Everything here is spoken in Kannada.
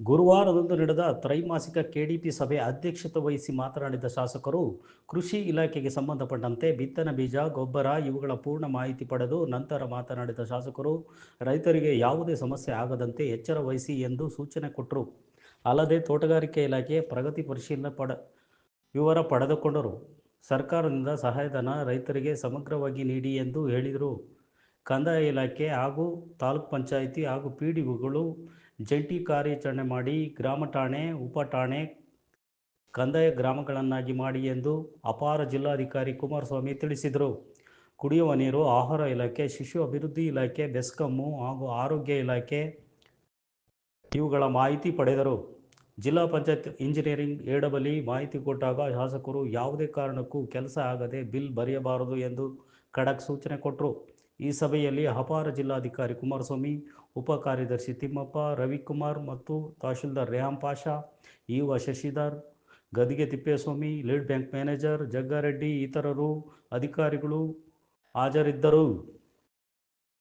ಗುರುವಾರದಂದು ನಡೆದ ತ್ರೈಮಾಸಿಕ ಕೆಡಿಪಿ ಸಭೆ ಅಧ್ಯಕ್ಷತೆ ವಹಿಸಿ ಮಾತನಾಡಿದ ಶಾಸಕರು, ಕೃಷಿ ಇಲಾಖೆಗೆ ಸಂಬಂಧಪಟ್ಟಂತೆ ಬಿತ್ತನೆ ಬೀಜ, ಗೊಬ್ಬರ ಇವುಗಳ ಪೂರ್ಣ ಮಾಹಿತಿ ಪಡೆದು ನಂತರ ಮಾತನಾಡಿದ ಶಾಸಕರು, ರೈತರಿಗೆ ಯಾವುದೇ ಸಮಸ್ಯೆ ಆಗದಂತೆ ಎಚ್ಚರ ವಹಿಸಿ ಎಂದು ಸೂಚನೆ ಕೊಟ್ಟರು. ಅಲ್ಲದೆ ತೋಟಗಾರಿಕೆ ಇಲಾಖೆ ಪ್ರಗತಿ ಪರಿಶೀಲನೆ ವಿವರ ಪಡೆದುಕೊಂಡರು. ಸರ್ಕಾರದಿಂದ ಸಹಾಯಧನ ರೈತರಿಗೆ ಸಮಗ್ರವಾಗಿ ನೀಡಿ ಎಂದು ಹೇಳಿದರು. ಕಂದಾಯ ಇಲಾಖೆ ಹಾಗೂ ತಾಲೂಕು ಪಂಚಾಯಿತಿ ಹಾಗೂ ಪಿಡಿಒಗಳು ಜಂಟಿ ಕಾರ್ಯಾಚರಣೆ ಮಾಡಿ ಗ್ರಾಮ ಠಾಣೆ, ಉಪ ಠಾಣೆ, ಕಂದಾಯ ಗ್ರಾಮಗಳನ್ನಾಗಿ ಮಾಡಿ ಎಂದು ಅಪರ ಜಿಲ್ಲಾಧಿಕಾರಿ ಕುಮಾರಸ್ವಾಮಿ ತಿಳಿಸಿದರು. ಕುಡಿಯುವ ನೀರು, ಆಹಾರ ಇಲಾಖೆ, ಶಿಶು ಅಭಿವೃದ್ಧಿ ಇಲಾಖೆ, ಬೆಸ್ಕಾಂ ಹಾಗೂ ಆರೋಗ್ಯ ಇಲಾಖೆ ಇವುಗಳ ಮಾಹಿತಿ ಪಡೆದರು. ಜಿಲ್ಲಾ ಪಂಚಾಯತ್ ಇಂಜಿನಿಯರಿಂಗ್ ಎಡಬಲಿ ಮಾಹಿತಿ ಕೊಟ್ಟಾಗ ಶಾಸಕರು ಯಾವುದೇ ಕಾರಣಕ್ಕೂ ಕೆಲಸ ಆಗದೆ ಬಿಲ್ ಬರೆಯಬಾರದು ಎಂದು ಖಡಕ್ ಸೂಚನೆ ಕೊಟ್ಟರು. ಈ ಸಭೆಯಲ್ಲಿ ಅಪರ ಜಿಲ್ಲಾಧಿಕಾರಿ ಕುಮಾರಸ್ವಾಮಿ, ಉಪ ಕಾರ್ಯದರ್ಶಿ ತಿಮ್ಮಪ್ಪ, ರವಿಕುಮಾರ್ ಮತ್ತು tahsildar Reham Pasha, EO Shashidhar, Gadige Thippeswamy, lead bank manager Jaggareddy ಇತರರು ಅಧಿಕಾರಿಗಳು ಹಾಜರಿದ್ದರು.